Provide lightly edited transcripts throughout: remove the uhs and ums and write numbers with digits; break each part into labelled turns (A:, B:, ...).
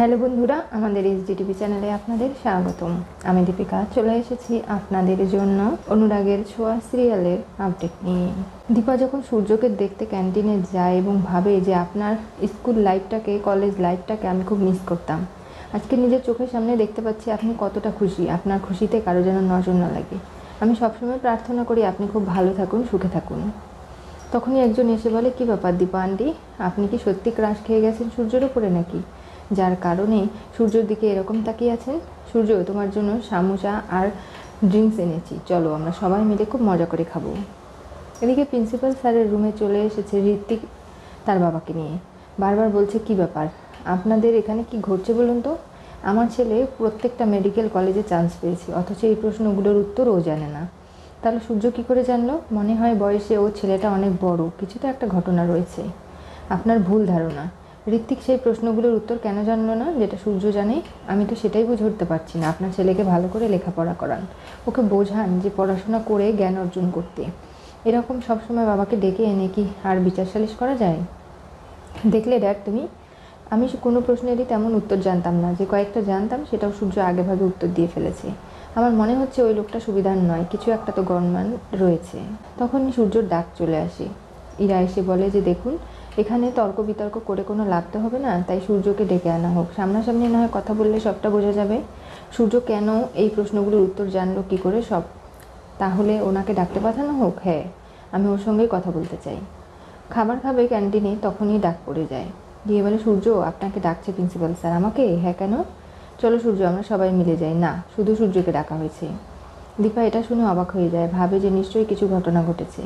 A: Hello বন্ধুরা, আমাদের এইচডিটিভি চ্যানেলে আপনাদের স্বাগতম। আমি দীপিকা চলে এসেছি আপনাদের জন্য অনুরাগের ছোঁয়া সিরিয়ালের আপডেট নিয়ে। দীপা যখন সূর্যকে দেখতে ক্যান্টিনে যায় এবং ভাবে যে আপনার স্কুল লাইফটাকে, কলেজ লাইফটাকে আমি খুব মিস করতাম, আজকে নিজের চোখের সামনে দেখতে পাচ্ছি আপনি কতটা খুশি। আপনার খুশিতে কারো যেন নজর না লাগে। আমি সবসময় প্রার্থনা করি আপনি খুব ভালো থাকুন, সুখে থাকুন। তখনই একজন এসে বলে, কী ব্যাপার দীপা আন্টি, আপনি কি সত্যি ক্রাশ খেয়ে গেছেন সূর্যের ওপরে নাকি, যার কারণে সূর্যর দিকে এরকম তাকিয়ে আছেন? সূর্য, তোমার জন্য সামোসা আর ড্রিঙ্কস এনেছি, চলো আমরা সবাই মিলে খুব মজা করে খাবো। এদিকে প্রিন্সিপাল স্যারের রুমে চলে এসেছে ঋত্বিক তার বাবাকে নিয়ে। বারবার বলছে, কী ব্যাপার, আপনাদের এখানে কি ঘটছে বলুন তো? আমার ছেলে প্রত্যেকটা মেডিকেল কলেজে চান্স পেয়েছে, অথচ এই প্রশ্নগুলোর উত্তর ও জানে না। তাহলে সূর্য কী করে জানলো? মনে হয় বয়সে ও ছেলেটা অনেক বড়, কিছু তো একটা ঘটনা রয়েছে। আপনার ভুল ধারণা। ঋত্বিক সেই প্রশ্নগুলোর উত্তর কেন জানলো না যেটা সূর্য জানে? আমি তো সেটাই বুঝে উঠতে পারছি না। আপনার ছেলেকে ভালো করে লেখাপড়া করান, ওকে বোঝান যে পড়াশোনা করে জ্ঞান অর্জন করতে। এরকম সবসময় বাবাকে ডেকে এনে কি আর বিচার সালিশ করা যায়? দেখলে ড্যাড তুমি, আমি কোনো প্রশ্নেরই তেমন উত্তর জানতাম না, যে কয়েকটা জানতাম সেটাও সূর্য আগেভাগে উত্তর দিয়ে ফেলেছে। আমার মনে হচ্ছে ওই লোকটা সুবিধার নয়, কিছু একটা তো গণমান রয়েছে। তখনই সূর্যর ডাক চলে আসে। ইরা এসে বলে যে দেখুন, এখানে তর্ক বিতর্ক করে কোনো লাভ তো হবে না, তাই সূর্যকে ডেকে আনা হোক। সামনাসামনি না হয় কথা বললে সবটা বোঝা যাবে। সূর্য কেন এই প্রশ্নগুলোর উত্তর জানলো কী করে সব, তাহলে ওনাকে ডাকতে পাঠানো হোক। হ্যাঁ, আমি ওর সঙ্গেই কথা বলতে চাই। খাবার খাবে ক্যান্টিনে, তখনই ডাক পড়ে যায়। দিয়ে বলে, সূর্য আপনাকে ডাকছে প্রিন্সিপাল স্যার। আমাকে? হ্যাঁ কেন? চলো সূর্য, আমরা সবাই মিলে যাই। না, শুধু সূর্যকে ডাকা হয়েছে। দীপা এটা শুনে অবাক হয়ে যায়, ভাবে যে নিশ্চয়ই কিছু ঘটনা ঘটেছে।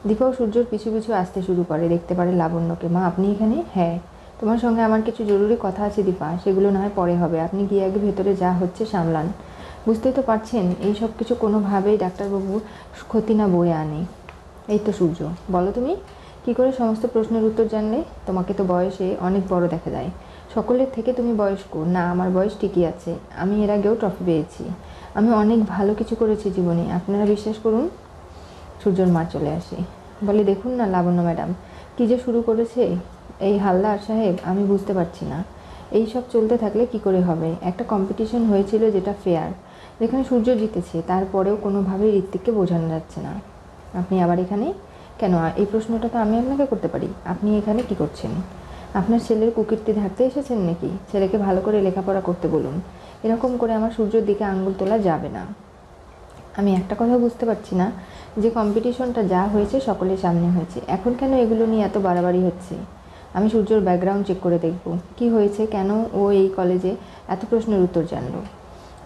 A: দীপাও সূর্যর পিছু পিছু আসতে শুরু করে। দেখতে পারে লাবণ্যকে। মা আপনি এখানে? হ্যাঁ, তোমার সঙ্গে আমার কিছু জরুরি কথা আছে দীপা, সেগুলো না হয় পরে হবে, আপনি গিয়ে আগে ভেতরে যা হচ্ছে সামলান। বুঝতেই তো পারছেন এই সব কিছু কোনোভাবেই ডাক্তারবাবুর ক্ষতি না বয়ে আনে। এই তো সূর্য, বলো তুমি কী করে সমস্ত প্রশ্নের উত্তর জানলে? তোমাকে তো বয়সে অনেক বড় দেখা যায়, সকলের থেকে তুমি বয়স্ক। না, আমার বয়স ঠিকই আছে, আমি এর আগেও ট্রফি পেয়েছি, আমি অনেক ভালো কিছু করেছি জীবনে, আপনারা বিশ্বাস করুন। সূর্যর মা চলে আসে, বলে, দেখুন না লাবণ্য ম্যাডাম, কী যে শুরু করেছে এই হালদার সাহেব, আমি বুঝতে পারছি না। এই সব চলতে থাকলে কি করে হবে? একটা কম্পিটিশন হয়েছিল যেটা ফেয়ার, যেখানে সূর্য জিতেছে, তারপরেও কোনোভাবেই ঋত্বিককে বোঝানো যাচ্ছে না। আপনি আবার এখানে কেন? এই প্রশ্নটা তো আমি আপনাকে করতে পারি। আপনি এখানে কি করছেন? আপনার ছেলের কুকীর্তি ঢাকতে এসেছেন নাকি? ছেলেকে ভালো করে লেখাপড়া করতে বলুন। এরকম করে আমার সূর্যর দিকে আঙুল তোলা যাবে না। আমি একটা কথা বুঝতে পারছি না, যে কম্পিটিশনটা যা হয়েছে সকলের সামনে হয়েছে, এখন কেন এগুলো নিয়ে এত বাড়াবাড়ি হচ্ছে? আমি সূর্যর ব্যাকগ্রাউন্ড চেক করে দেখব কি হয়েছে, কেন ও এই কলেজে এত প্রশ্নের উত্তর জানলো।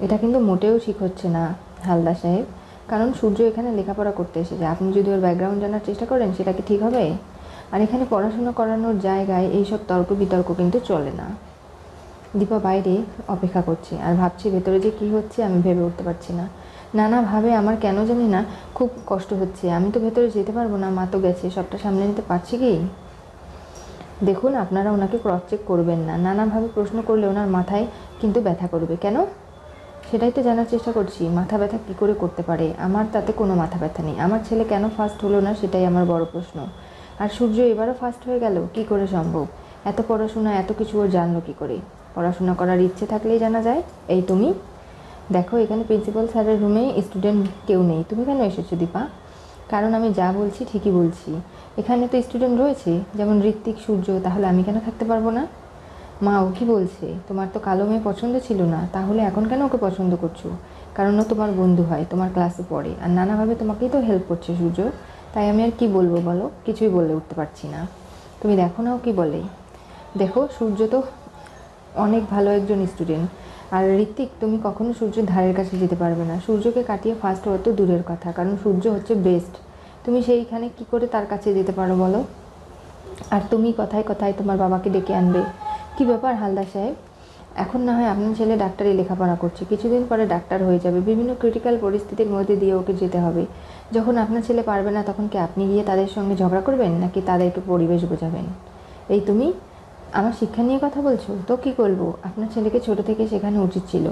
A: এটা কিন্তু মোটেও ঠিক হচ্ছে না হালদার সাহেব, কারণ সূর্য এখানে লেখাপড়া করতে এসেছে, আপনি যদি ওর ব্যাকগ্রাউন্ড জানার চেষ্টা করেন সেটা কি ঠিক হবে? আর এখানে পড়াশোনা করানোর জায়গায় এইসব তর্ক বিতর্ক কিন্তু চলে না। দীপা বাইরে অপেক্ষা করছে আর ভাবছি ভেতরে যে কী হচ্ছে আমি ভেবে উঠতে পারছি না। নানাভাবে আমার কেন জানি না খুব কষ্ট হচ্ছে। আমি তো ভেতরে যেতে পারবো না, মা তো গেছে, সবটা সামলে নিতে পারছি কি? দেখুন, আপনারা ওনাকে ক্রস চেক করবেন না, নানাভাবে প্রশ্ন করলে ওনার মাথায় কিন্তু ব্যথা করবে। কেন? সেটাই তো জানার চেষ্টা করছি। মাথা ব্যথা কী করে করতে পারে? আমার তাতে কোনো মাথা ব্যথা নেই। আমার ছেলে কেন ফার্স্ট হলো না সেটাই আমার বড় প্রশ্ন। আর সূর্য এবারও ফার্স্ট হয়ে গেল, কী করে সম্ভব? এত পড়াশোনা, এত কিছু ওর জানলো কী করে? পড়াশোনা করার ইচ্ছে থাকলেই জানা যায়। এই তুমি দেখো, এখানে প্রিন্সিপাল স্যারের রুমে স্টুডেন্ট কেউ নেই, তুমি কেন এসেছো দীপা? কারণ আমি যা বলছি ঠিকই বলছি, এখানে তো স্টুডেন্ট রয়েছে, যেমন ঋত্বিক, সূর্য, তাহলে আমি কেন থাকতে পারবো না? মা ও কী বলছে? তোমার তো কালো মেয়ে পছন্দ ছিল না, তাহলে এখন কেন ওকে পছন্দ করছো? কারণ ও তোমার বন্ধু হয়, তোমার ক্লাসে পড়ে, আর নানাভাবে তোমাকেই তো হেল্প করছে সূর্য। তাই আমি আর কি বলবো বলো? কিছুই বলে উঠতে পারছি না। তুমি দেখো না ও কী বলে। দেখো, সূর্য তো অনেক ভালো একজন স্টুডেন্ট, আর ঋত্বিক, তুমি কখনো সূর্যের ধারের কাছে যেতে পারবে না। সূর্যকে কাটিয়ে ফার্স্ট হওয়া তো দূরের কথা, কারণ সূর্য হচ্ছে বেস্ট। তুমি সেইখানে কি করে তার কাছে যেতে পারো বলো? আর তুমি কথায় কথায় তোমার বাবাকে ডেকে আনবে। কি ব্যাপার হালদার সাহেব? এখন না হয় আপনার ছেলে ডাক্তারি লেখাপড়া করছে, কিছুদিন পরে ডাক্তার হয়ে যাবে, বিভিন্ন ক্রিটিক্যাল পরিস্থিতির মধ্যে দিয়ে ওকে যেতে হবে। যখন আপনার ছেলে পারবে না, তখন কি আপনি গিয়ে তাদের সঙ্গে ঝগড়া করবেন, নাকি তাদেরকে পরিবেশ বোঝাবেন? এই তুমি আমার শিক্ষা নিয়ে কথা বলছো? তো কী করবো? আপনার ছেলেকে ছোটো থেকে শেখানো উচিত ছিল,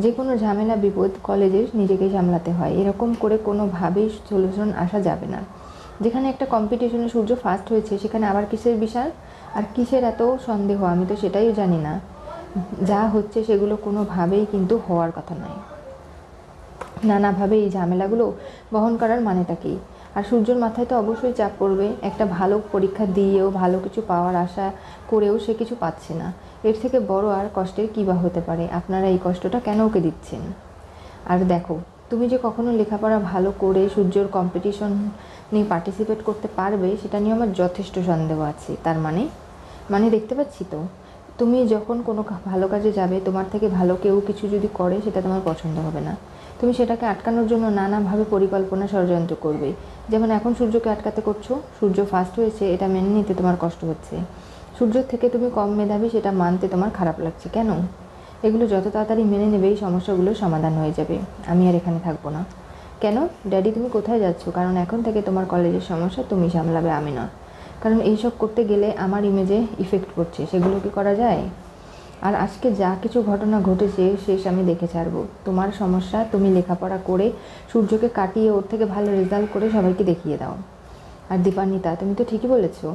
A: যে কোনো ঝামেলা বিপদ কলেজের নিজেকেই সামলাতে হয়, এরকম করে কোনোভাবেই সলিউশন আসা যাবে না। যেখানে একটা কম্পিটিশনে সূর্য ফার্স্ট হয়েছে, সেখানে আবার কিসের বিশাল আর কিসের এত সন্দেহ, আমি তো সেটাই জানি না। যা হচ্ছে সেগুলো কোনোভাবেই কিন্তু হওয়ার কথা নয়। নানাভাবে এই ঝামেলাগুলো বহন করার মানেটা কী? আর সূর্যর মাথায় তো অবশ্যই চাপ পড়বে। একটা ভালো পরীক্ষা দিয়েও ভালো কিছু পাওয়ার আশা করেও সে কিছু পাচ্ছে না। এর থেকে বড় আর কষ্টের কী বা হতে পারে? আপনারা এই কষ্টটা কেন ওকে দিচ্ছেন? আর দেখো, তুমি যে কখনো লেখাপড়া ভালো করে সূর্যর কম্পিটিশন নিয়ে পার্টিসিপেট করতে পারবে সেটা নিয়ে আমার যথেষ্ট সন্দেহ আছে। তার মানে দেখতে পাচ্ছি তো, তুমি যখন কোনো ভালো কাজে যাবে, তোমার থেকে ভালো কেউ কিছু যদি করে সেটা তোমার পছন্দ হবে না। তুমি সেটাকে আটকানোর জন্য নানাভাবে পরিকল্পনা ষড়যন্ত্র করবে। যেমন এখন সূর্যকে আটকাতে করছো, সূর্য ফার্স্ট হয়েছে এটা মেনে নিতে তোমার কষ্ট হচ্ছে। সূর্যর থেকে তুমি কম মেধাবী সেটা মানতে তোমার খারাপ লাগছে। কেন? এগুলো যত তাড়াতাড়ি মেনে নেবে এই সমস্যাগুলোর সমাধান হয়ে যাবে। আমি আর এখানে থাকবো না। কেন ড্যাডি, তুমি কোথায় যাচ্ছ? কারণ এখন থেকে তোমার কলেজের সমস্যা তুমি সামলাবে, আমি না। কারণ এইসব করতে গেলে আমার ইমেজে ইফেক্ট পড়ছে, সেগুলো কি করা যায়? আর আজকে যা কিছু ঘটনা ঘটেছে শেষ আমি দেখে ছাড়বো। তোমার সমস্যা, তুমি লেখাপড়া করে সূর্যকে কাটিয়ে ওর থেকে ভালো রেজাল্ট করে সবাইকে দেখিয়ে দাও। আর দীপান্বিতা, তুমি তো ঠিকই বলেছো,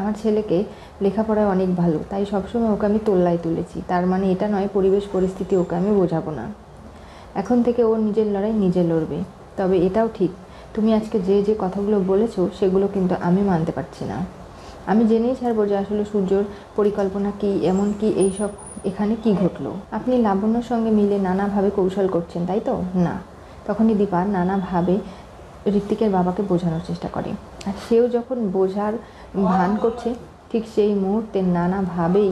A: আমার ছেলেকে লেখাপড়ায় অনেক ভালো, তাই সবসময় ওকে আমি তোল্লায় তুলেছি। তার মানে এটা নয় পরিবেশ পরিস্থিতি ওকে আমি বোঝাবো না। এখন থেকে ও নিজের লড়াই নিজে লড়বে। তবে এটাও ঠিক, তুমি আজকে যে কথাগুলো বলেছো সেগুলো কিন্তু আমি মানতে পারছি না। আমি জেনেই ছাড়বো যে আসলে সূর্যর পরিকল্পনা কী, এমন কি এইসব এখানে কি ঘটলো। আপনি লাবণ্যর সঙ্গে মিলে নানাভাবে কৌশল করছেন, তাই তো? না। তখনই দীপা নানাভাবে ঋত্বিকের বাবাকে বোঝানোর চেষ্টা করে। আর সেও যখন বোঝার ভান করছে, ঠিক সেই মুহূর্তে নানাভাবেই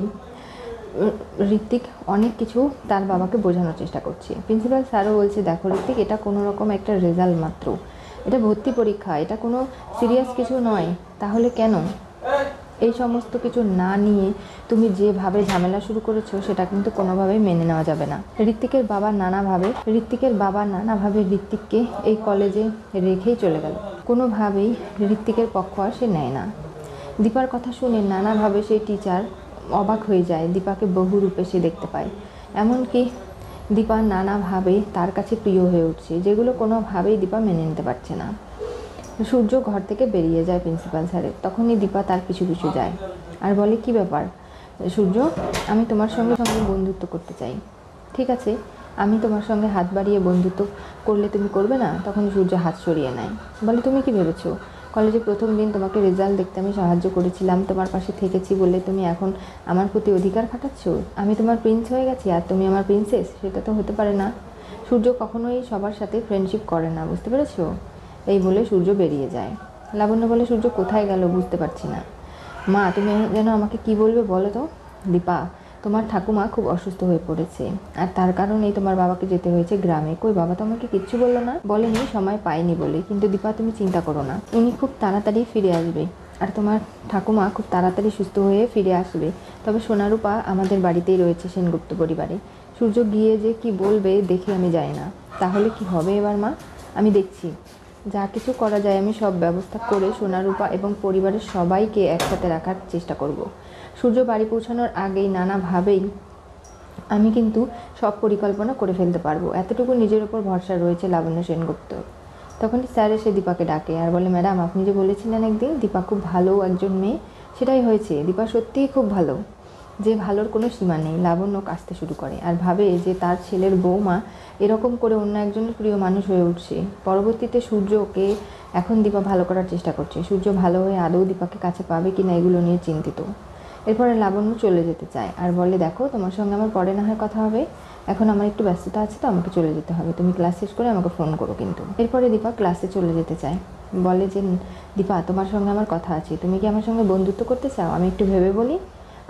A: ঋত্বিক অনেক কিছু তার বাবাকে বোঝানোর চেষ্টা করছে। প্রিন্সিপাল স্যারও বলছে, দেখো ঋত্বিক, এটা কোনো রকম একটা রেজাল্ট মাত্র, এটা ভর্তি পরীক্ষা, এটা কোনো সিরিয়াস কিছু নয়। তাহলে কেন এই সমস্ত কিছু না নিয়ে তুমি যেভাবে ঝামেলা শুরু করেছো সেটা কিন্তু কোনোভাবেই মেনে নেওয়া যাবে না। ঋত্বিকের বাবা নানাভাবে ঋত্বিককে এই কলেজে রেখেই চলে গেল। কোনোভাবেই ঋত্বিকের পক্ষ আর সে নেয় না। দীপার কথা শুনে নানাভাবে সেই টিচার অবাক হয়ে যায়। দীপাকে বহুরূপে সে দেখতে পায়। এমনকি দীপা নানাভাবে তার কাছে প্রিয় হয়ে উঠছে, যেগুলো কোনোভাবেই দীপা মেনে নিতে পারছে না। সূর্য ঘর থেকে বেরিয়ে যায় প্রিন্সিপাল স্যারের। তখনই দীপা তার পিছু পিছু যায় আর বলে, কি ব্যাপার সূর্য, আমি তোমার সঙ্গে বন্ধুত্ব করতে চাই। ঠিক আছে, আমি তোমার সঙ্গে হাত বাড়িয়ে বন্ধুত্ব করলে তুমি করবে না? তখন সূর্য হাত সরিয়ে নেয়, বলে, তুমি কি ভেবেছো কলেজে প্রথম দিন তোমাকে রেজাল্ট দেখতে আমি সাহায্য করেছিলাম, তোমার পাশে থেকেছি বলে তুমি এখন আমার প্রতি অধিকার খাটাচ্ছ? আমি তোমার প্রিন্স হয়ে গেছি আর তুমি আমার প্রিন্সেস? সেটা তো হতে পারে না। সূর্য কখনোই সবার সাথে ফ্রেন্ডশিপ করে না, বুঝতে পেরেছো? এই বলে সূর্য বেরিয়ে যায়। লাবণ্য বলে, সূর্য কোথায় গেল বুঝতে পারছি না। মা, তুমি যেন আমাকে কি বলবে বলো তো? দীপা, তোমার ঠাকুমা খুব অসুস্থ হয়ে পড়েছে আর তার কারণেই তোমার বাবাকে যেতে হয়েছে গ্রামে। কই, বাবা তো আমাকে কিচ্ছু বললো না। বলেনি, সময় পাইনি বলে। কিন্তু দীপা, তুমি চিন্তা করো না, উনি খুব তাড়াতাড়ি ফিরে আসবে আর তোমার ঠাকুমা খুব তাড়াতাড়ি সুস্থ হয়ে ফিরে আসবে। তবে সোনারূপা আমাদের বাড়িতেই রয়েছে, সেনগুপ্ত পরিবারে। সূর্য গিয়ে যে কি বলবে দেখে আমি যাই না। তাহলে কি হবে এবার মা? আমি দেখছি, যা কিছু করা যায় আমি সব ব্যবস্থা করে সোনারূপা এবং পরিবারের সবাইকে একসাথে রাখার চেষ্টা করব। সূর্য বাড়ি পৌঁছানোর আগেই নানাভাবেই আমি কিন্তু সব পরিকল্পনা করে ফেলতে পারবো, এতটুকু নিজের ওপর ভরসা রয়েছে লাবণ্য সেনগুপ্ত। তখনই স্যার এসে দীপাকে ডাকে আর বলে, ম্যাডাম, আপনি যে বলেছিলেন একদিন দীপা খুব ভালো একজন মেয়ে, সেটাই হয়েছে। দীপা সত্যিই খুব ভালো, যে ভালোর কোনো সীমা নেই। লাবণ্য কাঁদতে শুরু করে আর ভাবে যে তার ছেলের বৌমা এরকম করে অন্য একজনের প্রিয় মানুষ হয়ে উঠছে। পরবর্তীতে সূর্যকে এখন দীপা ভালো করার চেষ্টা করছে। সূর্য ভালো হয়ে আদৌ দীপাকে কাছে পাবে কিনা এগুলো নিয়ে চিন্তিত। এরপরে লাবণ্য চলে যেতে চায় আর বলে, দেখো, তোমার সঙ্গে আমার পরে না হয় কথা হবে, এখন আমার একটু ব্যস্ততা আছে, তো আমাকে চলে যেতে হবে। তুমি ক্লাস শেষ করে আমাকে ফোন করো কিন্তু। এরপরে দীপা ক্লাসে চলে যেতে চায়। বলে যে, দীপা, তোমার সঙ্গে আমার কথা আছে, তুমি কি আমার সঙ্গে বন্ধুত্ব করতে চাও? আমি একটু ভেবে বলি।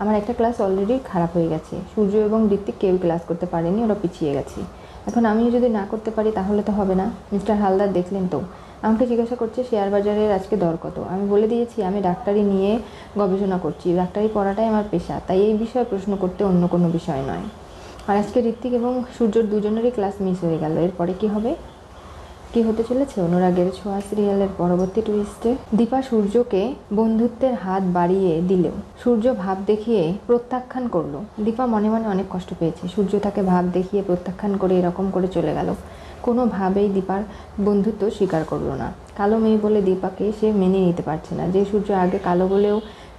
A: আমার একটা ক্লাস অলরেডি খারাপ হয়ে গেছে, সূর্য এবং ঋত্বিক কেউ ক্লাস করতে পারেনি, ওরা পিছিয়ে গেছে। এখন আমিও যদি না করতে পারি তাহলে তো হবে না। মিস্টার হালদার দেখলেন তো, আমাকে জিজ্ঞাসা করছে শেয়ার বাজারের আজকে দর কত। আমি বলে দিয়েছি আমি ডাক্তারি নিয়ে গবেষণা করছি, ডাক্তারি পড়াটাই আমার পেশা, তাই এই বিষয়ে প্রশ্ন করতে অন্য কোনো বিষয় নয়। আর আজকে ঋত্বিক এবং সূর্যর দুজনেরই ক্লাস মিস হয়ে গেল। এরপরে কি হবে, কি হতে চলেছে অনুরাগের ছোঁয়া সিরিয়ালের পরবর্তী টুইস্টে? দীপা সূর্যকে বন্ধুত্বের হাত বাড়িয়ে দিলেও সূর্য ভাব দেখিয়ে প্রত্যাখ্যান করলো। দীপা মনে মনে অনেক কষ্ট পেয়েছে। সূর্য তাকে ভাব দেখিয়ে প্রত্যাখ্যান করে এরকম করে চলে গেল। কোনোভাবেই দীপার বন্ধুত্ব স্বীকার করলো না। কালো মেয়ে বলে দীপাকে সে মেনে নিতে পারছে না। যে সূর্য আগে কালো বলেও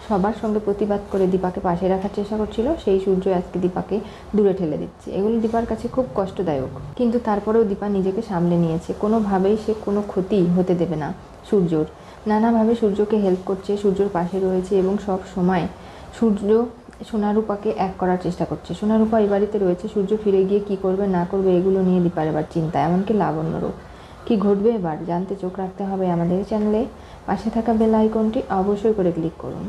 A: সবার সঙ্গে প্রতিবাদ করে দীপাকে পাশে রাখার চেষ্টা করছিল, সেই সূর্য আজকে দীপাকে দূরে ঠেলে দিচ্ছে। এগুলো দীপার কাছে খুব কষ্টদায়ক, কিন্তু তারপরেও দীপা নিজেকে সামলে নিয়েছে। কোনোভাবেই সে কোনো ক্ষতি হতে দেবে না সূর্যর। নানাভাবে সূর্যকে হেল্প করছে, সূর্যর পাশে রয়েছে এবং সব সময় সূর্য সোনারূপাকে এক করার চেষ্টা করছে। সোনারূপা এই বাড়িতে রয়েছে, সূর্য ফিরে গিয়ে কি করবে না করবে এগুলো নিয়ে দীপার এবার চিন্তা, এমনকি লাবণ্যরও। কি ঘটবে এবার জানতে চোখ রাখতে হবে আমাদের চ্যানেলে। পাশে থাকা বেল আইকনটি অবশ্যই করে ক্লিক করুন।